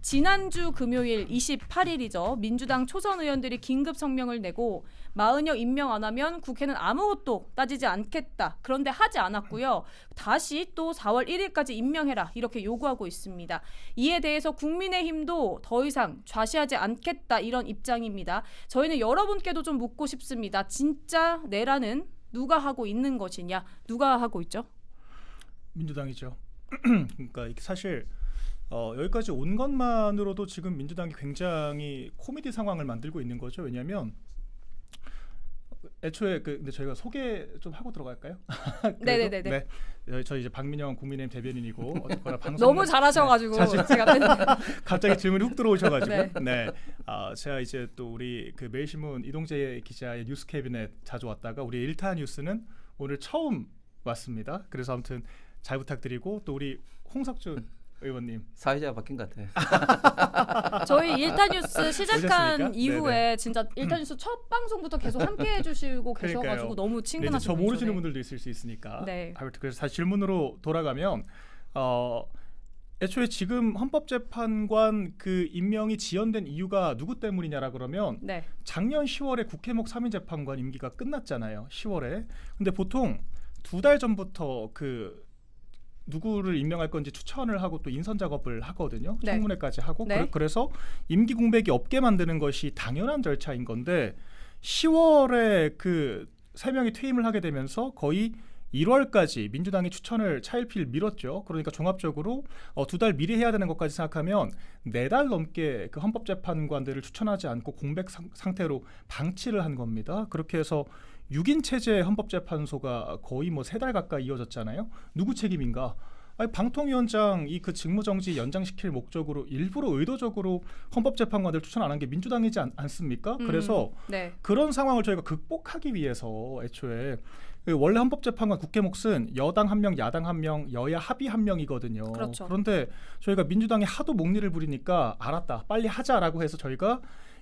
지난주 금요일 28일이죠. 민주당 초선 의원들이 긴급 성명을 내고 마은혁 임명 안 하면 국회는 아무것도 따지지 않겠다. 그런데 하지 않았고요. 다시 또 4월 1일까지 임명해라 이렇게 요구하고 있습니다. 이에 대해서 국민의힘도 더 이상 좌시하지 않겠다 이런 입장입니다. 저희는 여러분께도 좀 묻고 싶습니다. 진짜 내란은 누가 하고 있는 것이냐? 누가 하고 있죠? 민주당이죠. 그러니까 이게 사실 여기까지 온 것만으로도 지금 민주당이 굉장히 코미디 상황을 만들고 있는 거죠. 왜냐하면 애초에 근데 저희가 소개 좀 하고 들어갈까요? 네네네. 네, 저희 이제 박민영 국민의힘 대변인이고 어쨌거나 방송 너무 잘하셔가지고 제가 갑자기 질문이 훅 들어오셔가지고 네. 제가 이제 또 우리 그 매일신문 이동재 기자의 뉴스 캐비넷 자주 왔다가 우리 일타 뉴스는 오늘 처음 왔습니다. 그래서 아무튼 잘 부탁드리고 또 우리 홍석준 의원님 사회자가 바뀐 것 같아요. 저희 일타뉴스 시작한 오셨습니까? 이후에 네네. 진짜 일타뉴스 첫 방송부터 계속 함께 해주시고 계셔가지고 너무 네, 친근하시고 저 모르시는 분들도 있을 수 있으니까 네. 그래서 다시 질문으로 돌아가면 애초에 지금 헌법재판관 그 임명이 지연된 이유가 누구 때문이냐라 그러면 네. 작년 10월에 국회목 3인 재판관 임기가 끝났잖아요. 10월에. 근데 보통 2달 전부터 그 누구를 임명할 건지 추천을 하고 또 인선 작업을 하거든요. 네. 청문회까지 하고 네. 그래서 임기 공백이 없게 만드는 것이 당연한 절차인 건데 10월에 그 3명이 퇴임을 하게 되면서 거의 1월까지 민주당이 추천을 차일피일 미뤘죠. 그러니까 종합적으로 2달 미리 해야 되는 것까지 생각하면 4달 넘게 그 헌법재판관들을 추천하지 않고 공백 상태로 방치를 한 겁니다. 그렇게 해서 6인 체제 헌법재판소가 거의 뭐 3달 가까이 이어졌잖아요. 누구 책임인가? 아니, 방통위원장 이 그 직무정지 연장시킬 목적으로 일부러 의도적으로 헌법재판관들 추천 안 한 게 민주당이지 않습니까? 그래서 네. 그런 상황을 저희가 극복하기 위해서 애초에 원래 헌법재판관 국회 몫은 여당 1명, 야당 1명, 여야 합의 1명이거든요. 그렇죠. 그런데 저희가 민주당이 하도 목리를 부리니까 알았다, 빨리 하자라고 해서 저희가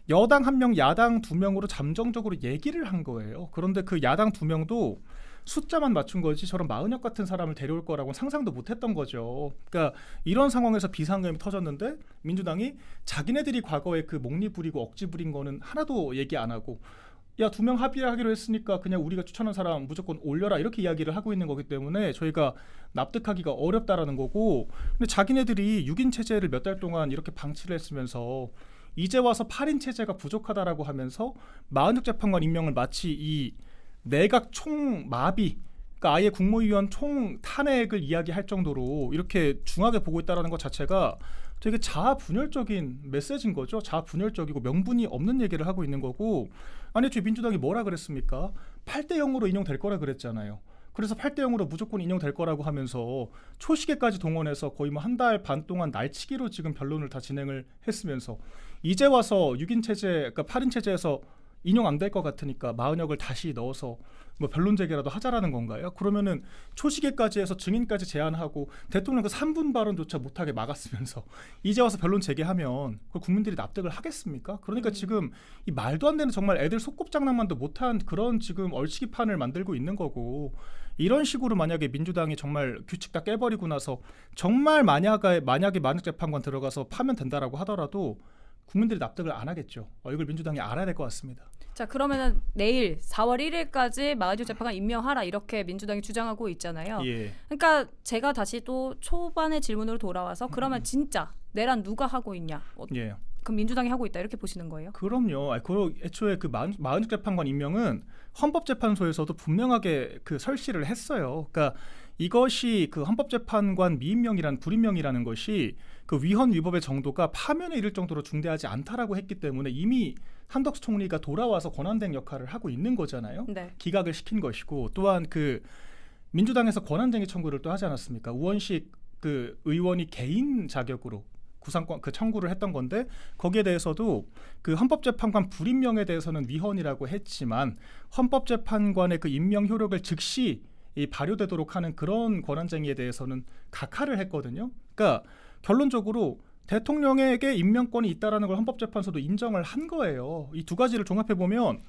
여당 1명, 야당 2명으로 잠정적으로 얘기를 한 거예요. 그런데 그 야당 2명도 숫자만 맞춘 거지 저런 마은혁 같은 사람을 데려올 거라고는 상상도 못했던 거죠. 그러니까 이런 상황에서 비상금이 터졌는데 민주당이 자기네들이 과거에 그 목리 부리고 억지 부린 거는 하나도 얘기 안 하고 야 2명 합의하기로 했으니까 그냥 우리가 추천한 사람 무조건 올려라 이렇게 이야기를 하고 있는 거기 때문에 저희가 납득하기가 어렵다라는 거고 근데 자기네들이 6인 체제를 몇 달 동안 이렇게 방치를 했으면서 이제 와서 8인 체제가 부족하다라고 하면서 마은혁 재판관 임명을 마치 이 내각 총마비 그러니까 아예 국무위원 총 탄핵을 이야기할 정도로 이렇게 중하게 보고 있다는 것 자체가 되게 자아분열적인 메시지인 거죠. 자아분열적이고 명분이 없는 얘기를 하고 있는 거고 아니 저 민주당이 뭐라 그랬습니까? 8대 0으로 인용될 거라 그랬잖아요. 그래서 8대 0으로 무조건 인용될 거라고 하면서 초시계까지 동원해서 거의 뭐 한 달 반 동안 날치기로 지금 변론을 다 진행을 했으면서 이제 와서 6인 체제, 그러니까 8인 체제에서 인용 안 될 것 같으니까 마은혁을 다시 넣어서 뭐 변론 재개라도 하자라는 건가요? 그러면은 초시계까지 해서 증인까지 제안하고 대통령 그 3분 발언조차 못하게 막았으면서 이제 와서 변론 재개하면 그걸 국민들이 납득을 하겠습니까? 그러니까 지금 이 말도 안 되는 정말 애들 속꿉장난만도 못한 그런 지금 얼치기판을 만들고 있는 거고 이런 식으로 만약에 민주당이 정말 규칙 다 깨버리고 나서 정말 만약에 마은혁 재판관 들어가서 파면 된다라고 하더라도 국민들이 납득을 안 하겠죠. 이걸 민주당이 알아야 될 것 같습니다. 자 그러면은 내일 4월 1일까지 마은혁 재판관 임명하라 이렇게 민주당이 주장하고 있잖아요. 예. 그러니까 제가 다시 또 초반의 질문으로 돌아와서 그러면 진짜 내란 누가 하고 있냐? 예. 그럼 민주당이 하고 있다 이렇게 보시는 거예요? 그럼요. 그리고 애초에 그 마은혁 재판관 임명은 헌법재판소에서도 분명하게 그 설시를 했어요. 그러니까 이것이 그 헌법재판관 미임명이란 불임명이라는 것이 그 위헌 위법의 정도가 파면에 이를 정도로 중대하지 않다라고 했기 때문에 이미 한덕수 총리가 돌아와서 권한대행 역할을 하고 있는 거잖아요. 네. 기각을 시킨 것이고 또한 그 민주당에서 권한쟁의 청구를 또 하지 않았습니까? 우원식 그 의원이 개인 자격으로 구상권 그 청구를 했던 건데 거기에 대해서도 그 헌법재판관 불임명에 대해서는 위헌이라고 했지만 헌법재판관의 그 임명 효력을 즉시 이 발효되도록 하는 그런 권한쟁의에 대해서는 각하를 했거든요. 그러니까 결론적으로 대통령에게 임명권이 있다라는 걸 헌법재판소도 인정을 한 거예요. 이 두 가지를 종합해 보면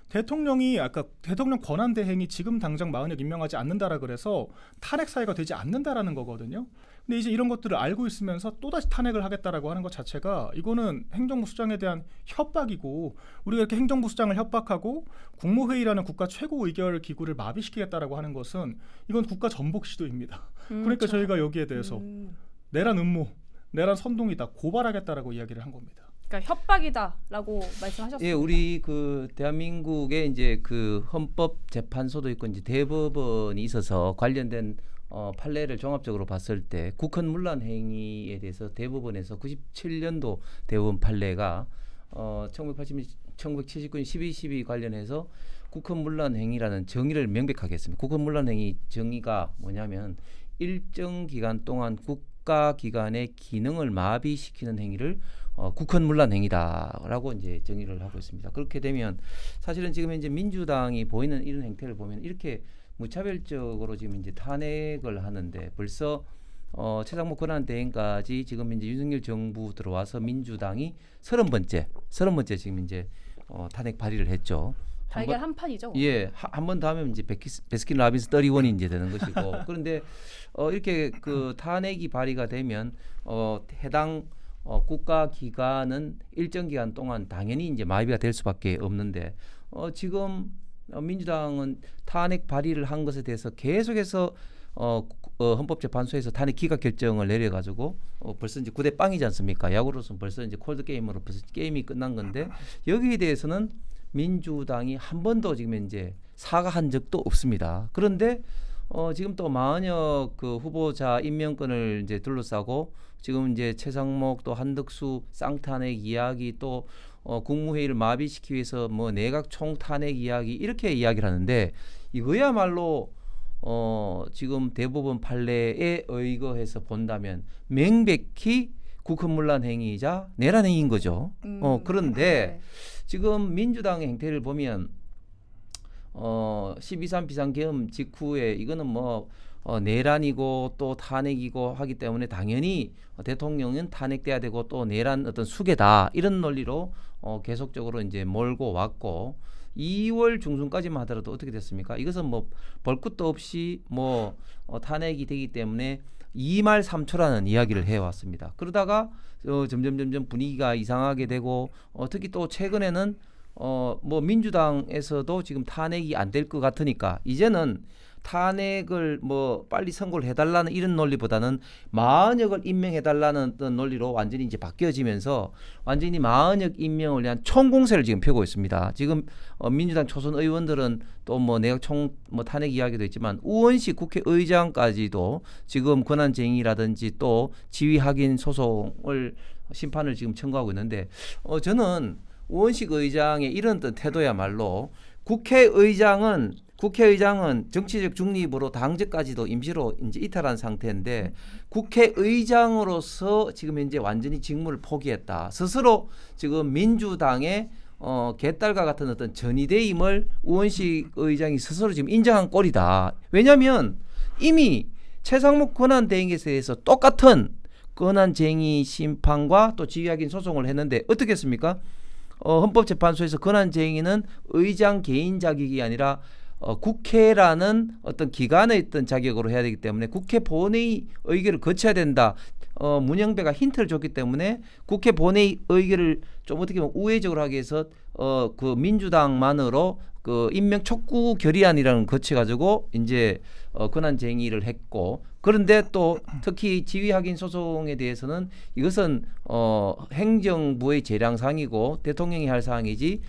대통령이 아까 대통령 권한 대행이 지금 당장 마은혁 임명하지 않는다라 그래서 탄핵 사유가 되지 않는다라는 거거든요. 근데 이제 이런 것들을 알고 있으면서 또다시 탄핵을 하겠다라고 하는 것 자체가 이거는 행정부 수장에 대한 협박이고, 우리가 이렇게 행정부 수장을 협박하고 국무회의라는 국가 최고 의결 기구를 마비시키겠다라고 하는 것은 이건 국가 전복 시도입니다. 그러니까 저희가 여기에 대해서 내란 음모, 내란 선동이다, 고발하겠다라고 이야기를 한 겁니다. 그러니까 협박이다라고 말씀하셨습니다. 예, 우리 그 대한민국의 이제 그 헌법재판소도 있고 이제 대법원이 있어서 관련된 판례를 종합적으로 봤을 때 국헌 문란 행위에 대해서 대법원에서 97년도 대법원 판례가 1979년 12.12 관련해서 국헌 문란 행위라는 정의를 명백하게 했습니다. 국헌 문란 행위 정의가 뭐냐면 일정 기간 동안 국가 기관의 기능을 마비시키는 행위를 국헌 문란 행위다라고 이제 정의를 하고 있습니다. 그렇게 되면 사실은 지금 이제 민주당이 보이는 이런 행태를 보면 이렇게 무차별적으로 지금 이제 탄핵을 하는데 벌써 최상목 권한대행까지 지금 이제 윤석열 정부 들어와서 민주당이 30번째 지금 이제 탄핵 발의를 했죠. 달걀 한 판이죠. 예, 한 번 더 하면 이제 베스킨 라빈스 31이 이제 되는 것이고 그런데 이렇게 그 탄핵이 발의가 되면 해당 국가 기관은 일정 기간 동안 당연히 이제 마비가 될 수밖에 없는데 지금 민주당은 탄핵 발의를 한 것에 대해서 계속해서 헌법재판소에서 탄핵 기각 결정을 내려가지고 벌써 이제 9대 0이지 않습니까? 야구로서는 벌써 이제 콜드 게임으로 벌써 게임이 끝난 건데 여기에 대해서는 민주당이 한 번도 지금 이제 사과한 적도 없습니다. 그런데 지금 또 마은혁 그 후보자 임명권을 이제 둘러싸고 지금 이제 최상목 또 한덕수 쌍탄핵 이야기 또 국무회의를 마비시키기 위해서 뭐 내각 총탄핵 이야기 이렇게 이야기를 하는데 이거야말로 지금 대법원 판례에 의거해서 본다면 명백히 국헌문란 행위이자 내란 행위인 거죠. 그런데 네. 지금 민주당의 행태를 보면 12.3 비상계엄 직후에 이거는 뭐 내란이고 또 탄핵이고 하기 때문에 당연히 대통령은 탄핵돼야 되고 또 내란 어떤 수괴다 이런 논리로 계속적으로 이제 몰고 왔고 2월 중순까지만 하더라도 어떻게 됐습니까? 이것은 뭐 볼 것도 없이 뭐 탄핵이 되기 때문에 2말 3초라는 이야기를 해왔습니다. 그러다가 점점 분위기가 이상하게 되고 특히 또 최근에는 뭐 민주당에서도 지금 탄핵이 안 될 것 같으니까 이제는 탄핵을 뭐 빨리 선고를 해달라는 이런 논리보다는 마은혁을 임명해달라는 어떤 논리로 완전히 이제 바뀌어지면서 완전히 마은혁 임명을 위한 총공세를 지금 펴고 있습니다. 지금 민주당 초선 의원들은 또 뭐 내각 총 뭐 탄핵 이야기도 있지만 우원식 국회의장까지도 지금 권한쟁의라든지 또 지위 확인 소송을 심판을 지금 청구하고 있는데 저는 우원식 의장의 이런 어떤 태도야말로 국회의장은 정치적 중립으로 당직까지도 임시로 이제 이탈한 상태인데 국회의장으로서 지금 현재 완전히 직무를 포기했다. 스스로 지금 민주당의 개딸과 같은 어떤 전위대임을 우원식 의장이 스스로 지금 인정한 꼴이다. 왜냐하면 이미 최상목 권한대행에 대해서 똑같은 권한쟁의 심판과 또 지휘확인 소송을 했는데 어떻게 했습니까? 헌법재판소에서 권한쟁의는 의장 개인 자격이 아니라 국회라는 어떤 기관의 어떤 자격으로 해야 되기 때문에 국회 본회의 의결을 거쳐야 된다. 문영배가 힌트를 줬기 때문에 국회 본회의 의결을 좀 어떻게 보면 우회적으로 하기 위해서 그 민주당만으로 그 임명 촉구 결의안이라는 걸 거쳐가지고 이제 권한쟁의를 했고 그런데 또 특히 지위 확인 소송에 대해서는 이것은 행정부의 재량사항이고 대통령이 할 사항이지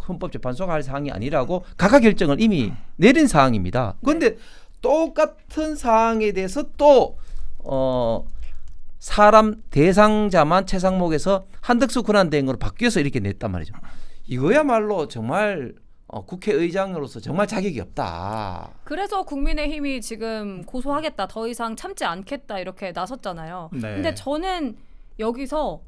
헌법재판소가 할 사항이 아니라고 각하 결정을 이미 내린 사항입니다. 그런데 똑같은 사항에 대해서 또 사람 대상자만 최상목에서 한덕수 권한대행으로 바뀌어서 이렇게 냈단 말이죠. 이거야말로 정말 국회의장으로서 정말 자격이 없다. 그래서 국민의힘이 지금 고소하겠다, 더 이상 참지 않겠다 이렇게 나섰잖아요. 네. 근데 저는 여기서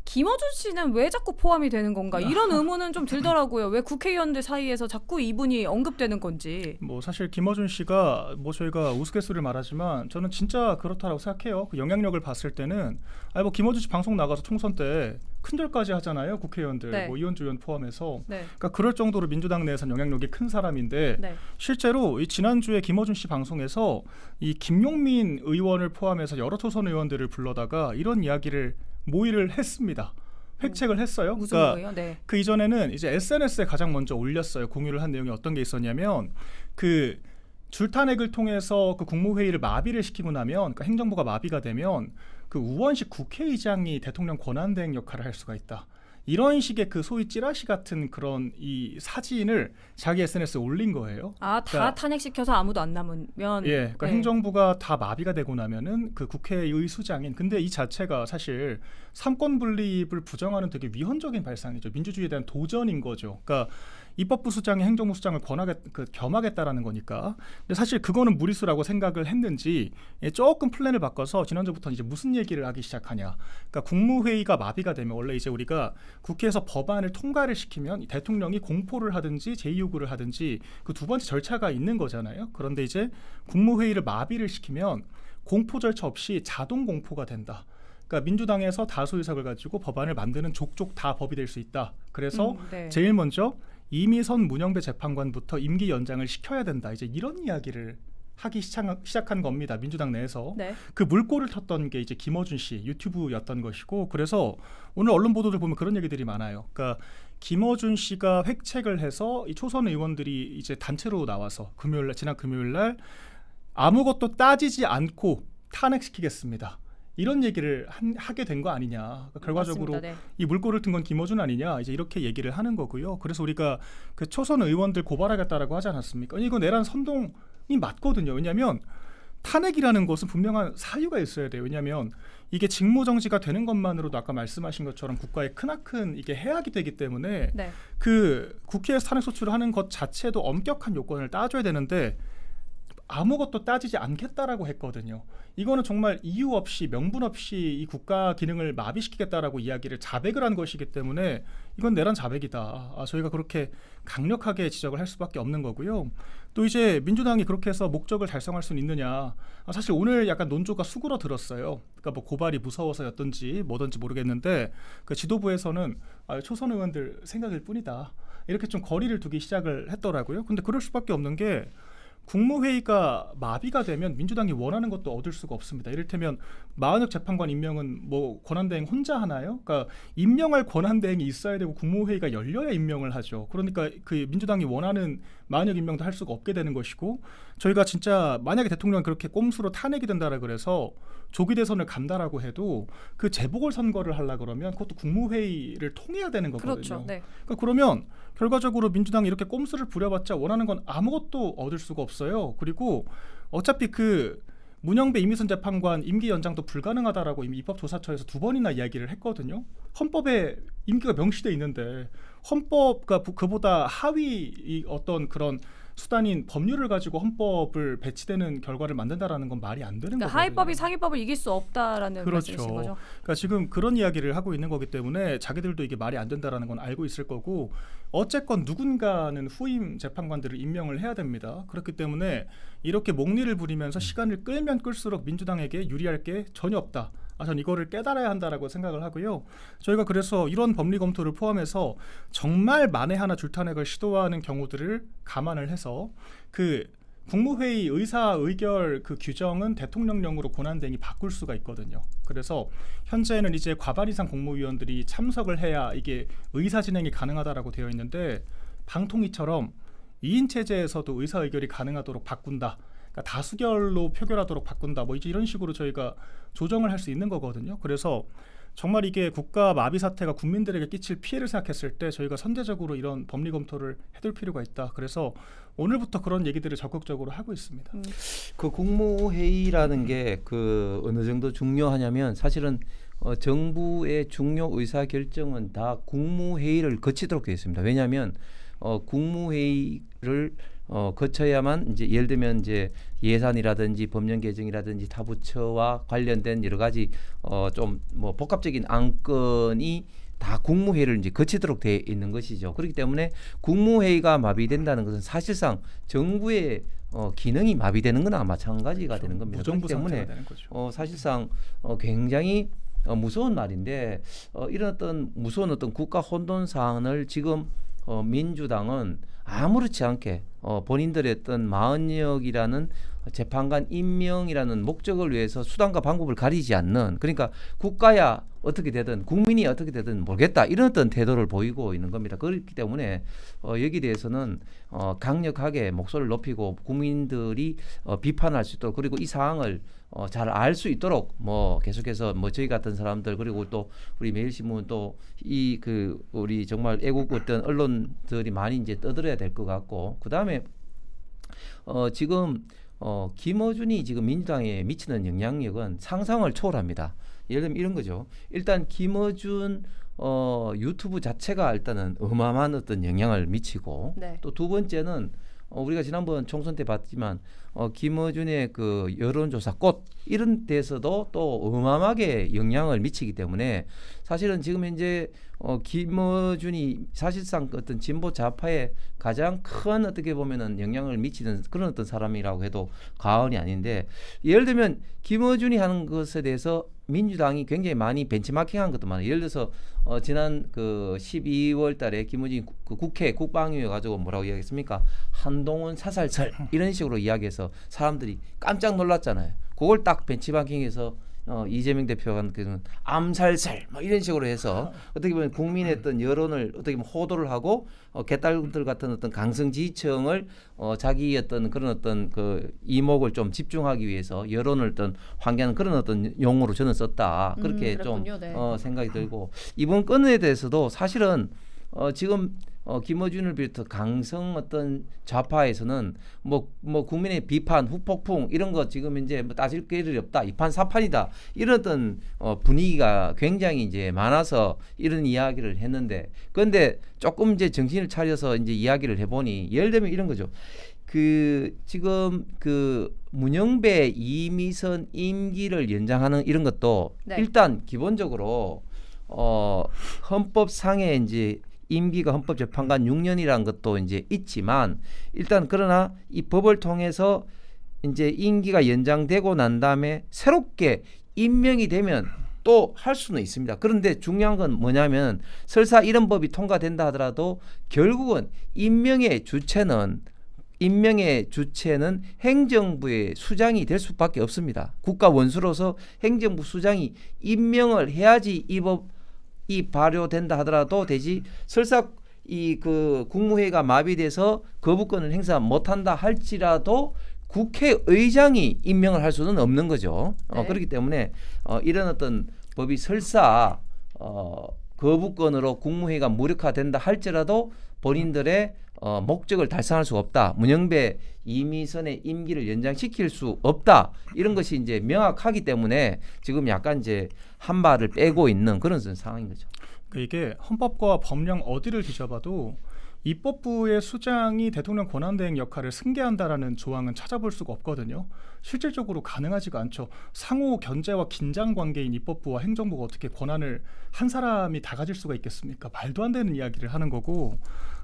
김어준 씨는 왜 자꾸 포함이 되는 건가 이런 의문은 좀 들더라고요. 왜 국회의원들 사이에서 자꾸 이분이 언급되는 건지. 뭐 사실 김어준 씨가 뭐 저희가 우스갯소리를 말하지만 저는 진짜 그렇다라고 생각해요. 그 영향력을 봤을 때는 뭐 김어준 씨 방송 나가서 총선 때 큰절까지 하잖아요. 국회의원들, 네. 뭐 이현주 의원 포함해서. 네. 그러니까 그럴 정도로 민주당 내에서는 영향력이 큰 사람인데 네. 실제로 이 지난주에 김어준 씨 방송에서 이 김용민 의원을 포함해서 여러 초선 의원들을 불러다가 이런 이야기를 모의를 했습니다. 획책을 했어요. 무슨 그러니까 거예요? 네. 그 이전에는 이제 SNS에 가장 먼저 올렸어요. 공유를 한 내용이 어떤 게 있었냐면 그 줄탄핵을 통해서 그 국무회의를 마비를 시키고 나면 그러니까 행정부가 마비가 되면 그 우원식 국회의장이 대통령 권한대행 역할을 할 수가 있다. 이런 식의 그 소위 찌라시 같은 그런 이 사진을 자기 SNS에 올린 거예요. 다 그러니까 탄핵시켜서 아무도 안 남으면 예, 그러니까 네. 행정부가 다 마비가 되고 나면은 그 국회의 수장인 근데 이 자체가 사실 삼권 분립을 부정하는 되게 위헌적인 발상이죠. 민주주의에 대한 도전인 거죠. 그러니까 입법부 수장이 행정부 수장을 겸하겠다라는 거니까. 근데 사실 그거는 무리수라고 생각을 했는지 조금 플랜을 바꿔서 지난주부터 이제 무슨 얘기를 하기 시작하냐. 그러니까 국무회의가 마비가 되면 원래 이제 우리가 국회에서 법안을 통과를 시키면 대통령이 공포를 하든지 제2요구를 하든지 그 두 번째 절차가 있는 거잖아요. 그런데 이제 국무회의를 마비를 시키면 공포 절차 없이 자동 공포가 된다. 그러니까 민주당에서 다수 의석을 가지고 법안을 만드는 족족 다 법이 될 수 있다. 그래서 네. 제일 먼저 이미선 문영배 재판관부터 임기 연장을 시켜야 된다. 이제 이런 이야기를 하기 시작한 겁니다. 민주당 내에서. 네. 그 물꼬를 텄던 게 이제 김어준 씨 유튜브였던 것이고 그래서 오늘 언론 보도들 보면 그런 얘기들이 많아요. 그러니까 김어준 씨가 획책을 해서 이 초선 의원들이 이제 단체로 나와서 지난 금요일 날 아무것도 따지지 않고 탄핵시키겠습니다. 이런 얘기를 하게 된 거 아니냐. 그러니까 결과적으로 맞습니다. 네. 이 물꼬를 튼 건 김어준 아니냐. 이제 이렇게 얘기를 하는 거고요. 그래서 우리가 그 초선 의원들 고발하겠다라고 하지 않았습니까? 이거 내란 선동이 맞거든요. 왜냐하면 탄핵이라는 것은 분명한 사유가 있어야 돼요. 왜냐하면 이게 직무정지가 되는 것만으로도 아까 말씀하신 것처럼 국가에 크나큰 이게 해악이 되기 때문에 네. 그 국회에서 탄핵 소추를 하는 것 자체도 엄격한 요건을 따져야 되는데 아무것도 따지지 않겠다라고 했거든요. 이거는 정말 이유 없이 명분 없이 이 국가 기능을 마비시키겠다라고 이야기를 자백을 한 것이기 때문에 이건 내란 자백이다. 저희가 그렇게 강력하게 지적을 할 수밖에 없는 거고요. 또 이제 민주당이 그렇게 해서 목적을 달성할 수는 있느냐. 사실 오늘 약간 논조가 수그러들었어요. 그러니까 뭐 고발이 무서워서였든지 뭐든지 모르겠는데 그 지도부에서는 초선 의원들 생각일 뿐이다. 이렇게 좀 거리를 두기 시작을 했더라고요. 근데 그럴 수밖에 없는 게 국무회의가 마비가 되면 민주당이 원하는 것도 얻을 수가 없습니다. 이를테면 마은혁 재판관 임명은 뭐 권한대행 혼자 하나요? 그러니까 임명할 권한대행이 있어야 되고 국무회의가 열려야 임명을 하죠. 그러니까 그 민주당이 원하는 마은혁 임명도 할 수가 없게 되는 것이고 저희가 진짜 만약에 대통령이 그렇게 꼼수로 탄핵이 된다라 그래서 조기 대선을 간다라고 해도 그 재보궐선거를 하려 그러면 그것도 국무회의를 통해야 되는 거거든요. 그렇죠. 네. 그러니까 그러면 결과적으로 민주당이 이렇게 꼼수를 부려봤자 원하는 건 아무것도 얻을 수가 없어요. 그리고 어차피 그 문영배 이미선 재판관 임기 연장도 불가능하다라고 이미 입법조사처에서 2번이나 이야기를 했거든요. 헌법에 임기가 명시돼 있는데 헌법과 그보다 하위 어떤 그런 수단인 법률을 가지고 헌법을 배치되는 결과를 만든다라는 건 말이 안 되는 그러니까 거거든요. 하위법이 상위법을 이길 수 없다라는 그렇죠. 말씀이신 거죠. 그러니까 지금 그런 이야기를 하고 있는 거기 때문에 자기들도 이게 말이 안 된다라는 건 알고 있을 거고 어쨌건 누군가는 후임 재판관들을 임명을 해야 됩니다. 그렇기 때문에 이렇게 목리를 부리면서 시간을 끌면 끌수록 민주당에게 유리할 게 전혀 없다. 전 이거를 깨달아야 한다라고 생각을 하고요. 저희가 그래서 이런 법리 검토를 포함해서 정말 만에 하나 줄탄핵을 시도하는 경우들을 감안을 해서 그 국무회의 의사의결 그 규정은 대통령령으로 권한대행이 바꿀 수가 있거든요. 그래서 현재는 이제 과반 이상 국무위원들이 참석을 해야 이게 의사 진행이 가능하다라고 되어 있는데 방통위처럼 2인 체제에서도 의사의결이 가능하도록 바꾼다. 그러니까 다수결로 표결하도록 바꾼다. 뭐 이제 이런 식으로 저희가 조정을 할 수 있는 거거든요. 그래서 정말 이게 국가 마비 사태가 국민들에게 끼칠 피해를 생각했을 때 저희가 선제적으로 이런 법리 검토를 해둘 필요가 있다. 그래서 오늘부터 그런 얘기들을 적극적으로 하고 있습니다. 그 국무회의라는 게 그 어느 정도 중요하냐면 사실은 정부의 중요 의사 결정은 다 국무회의를 거치도록 되어 있습니다. 왜냐하면 국무회의를 거쳐야만 이제 예를 들면 이제 예산이라든지 법령 개정이라든지 타 부처와 관련된 여러 가지 좀 뭐 복합적인 안건이 다 국무회의를 이제 거치도록 되어 있는 것이죠. 그렇기 때문에 국무회의가 마비된다는 것은 사실상 정부의 기능이 마비되는 거나 마찬가지가 그렇죠. 되는 겁니다. 무정부 그렇기 때문에 상태가 되는 거죠. 사실상 굉장히 무서운 말인데 이런 어떤 무서운 어떤 국가 혼돈 사안을 지금 민주당은 아무렇지 않게 본인들의 어떤 마흔역이라는 재판관 임명이라는 목적을 위해서 수단과 방법을 가리지 않는, 그러니까 국가야 어떻게 되든 국민이 어떻게 되든 모르겠다 이런 어떤 태도를 보이고 있는 겁니다. 그렇기 때문에 여기에 대해서는 강력하게 목소리를 높이고 국민들이 비판할 수 있도록, 그리고 이 사항을 잘 알 수 있도록 뭐 계속해서 뭐 저희 같은 사람들, 그리고 또 우리 매일신문, 또 이 그 우리 정말 애국 어떤 언론들이 많이 이제 떠들어야 될 것 같고, 그 다음에 지금 김어준이 지금 민주당에 미치는 영향력은 상상을 초월합니다. 예를 들면 이런 거죠. 일단 김어준 유튜브 자체가 일단은 어마어마한 어떤 영향을 미치고, 네. 또 두 번째는 우리가 지난번 총선 때 봤지만 김어준의 그 여론조사 꽃 이런 데서도 또 어마어마하게 영향을 미치기 때문에 사실은 지금 현재 김어준이 사실상 어떤 진보 좌파에 가장 큰 어떻게 보면은 영향을 미치는 그런 어떤 사람이라고 해도 과언이 아닌데, 예를 들면 김어준이 하는 것에 대해서 민주당이 굉장히 많이 벤치마킹한 것도 많아요. 예를 들어서 지난 그 12월 달에 김어준이 그 국회 국방위에 가지고 뭐라고 이야기했습니까? 한동훈 사살설 이런 식으로 이야기해서 사람들이 깜짝 놀랐잖아요. 그걸 딱 벤치마킹해서 이재명 대표가 그 암살설 뭐 이런 식으로 해서 어떻게 보면 국민의 어떤 여론을 어떻게 보면 호도를 하고 개딸들 같은 어떤 강성 지지층을 자기 어떤 그런 어떤 그 이목을 좀 집중하기 위해서 여론을 어떤 환기하는 그런 어떤 용어로 저는 썼다, 그렇게 좀 그렇군요. 네. 생각이 들고, 이번 건에 대해서도 사실은 지금 김어준을 비롯해 강성 어떤 좌파에서는 뭐 국민의 비판, 후폭풍 이런 거 지금 이제 뭐 따질 길이 없다, 이판 사판이다 이런 어떤 분위기가 굉장히 이제 많아서 이런 이야기를 했는데, 그런데 조금 이제 정신을 차려서 이제 이야기를 해보니 예를 들면 이런 거죠. 그 지금 그 문영배, 이미선 임기를 연장하는 이런 것도 네. 일단 기본적으로 헌법상에 이제 임기가 헌법재판관 6년이라는 것도 이제 있지만, 일단 그러나 이 법을 통해서 이제 임기가 연장되고 난 다음에 새롭게 임명이 되면 또 할 수는 있습니다. 그런데 중요한 건 뭐냐면, 설사 이런 법이 통과된다 하더라도 결국은 임명의 주체는 행정부의 수장이 될 수밖에 없습니다. 국가 원수로서 행정부 수장이 임명을 해야지 이 법이 발효된다 하더라도 되지, 설사 이 그 국무회의가 마비돼서 거부권을 행사 못한다 할지라도 국회의장이 임명을 할 수는 없는 거죠. 네. 그렇기 때문에 이런 어떤 법이 설사 거부권으로 국무회의가 무력화된다 할지라도 본인들의 목적을 달성할 수 없다, 문영배, 이미선의 임기를 연장시킬 수 없다, 이런 것이 이제 명확하기 때문에 지금 약간 이제 한 발을 빼고 있는 그런 상황인 거죠. 이게 헌법과 법령 어디를 뒤져봐도 입법부의 수장이 대통령 권한대행 역할을 승계한다라는 조항은 찾아볼 수가 없거든요. 실질적으로 가능하지가 않죠. 상호 견제와 긴장 관계인 입법부와 행정부가 어떻게 권한을 한 사람이 다 가질 수가 있겠습니까? 말도 안 되는 이야기를 하는 거고,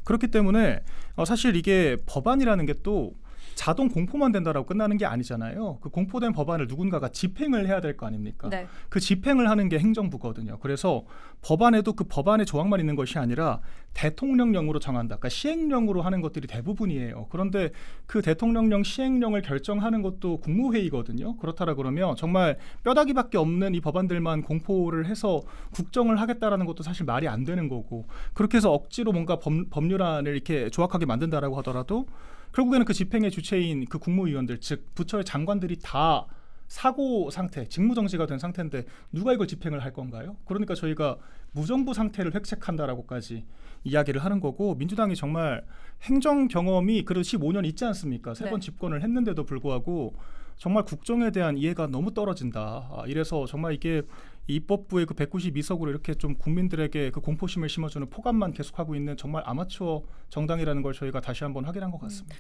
그렇기 때문에 사실 이게 법안이라는 게 또 자동 공포만 된다라고 끝나는 게 아니잖아요. 그 공포된 법안을 누군가가 집행을 해야 될 거 아닙니까? 네. 그 집행을 하는 게 행정부거든요. 그래서 법안에도 그 법안의 조항만 있는 것이 아니라 대통령령으로 정한다, 그러니까 시행령으로 하는 것들이 대부분이에요. 그런데 그 대통령령 시행령을 결정하는 것도 국무회의거든요. 그렇다라 그러면 정말 뼈다귀밖에 없는 이 법안들만 공포를 해서 국정을 하겠다라는 것도 사실 말이 안 되는 거고, 그렇게 해서 억지로 뭔가 법률안을 이렇게 조악하게 만든다라고 하더라도 결국에는 그 집행의 주체인 그 국무위원들, 즉 부처의 장관들이 다 사고 상태, 직무정지가 된 상태인데 누가 이걸 집행을 할 건가요? 그러니까 저희가 무정부 상태를 획책한다라고까지 이야기를 하는 거고, 민주당이 정말 행정 경험이 그래도 15년 있지 않습니까? 세 번 네. 집권을 했는데도 불구하고 정말 국정에 대한 이해가 너무 떨어진다. 이래서 정말 이게 입법부의 그 192석으로 이렇게 좀 국민들에게 그 공포심을 심어주는 포감만 계속하고 있는 정말 아마추어 정당이라는 걸 저희가 다시 한번 확인한 것 같습니다.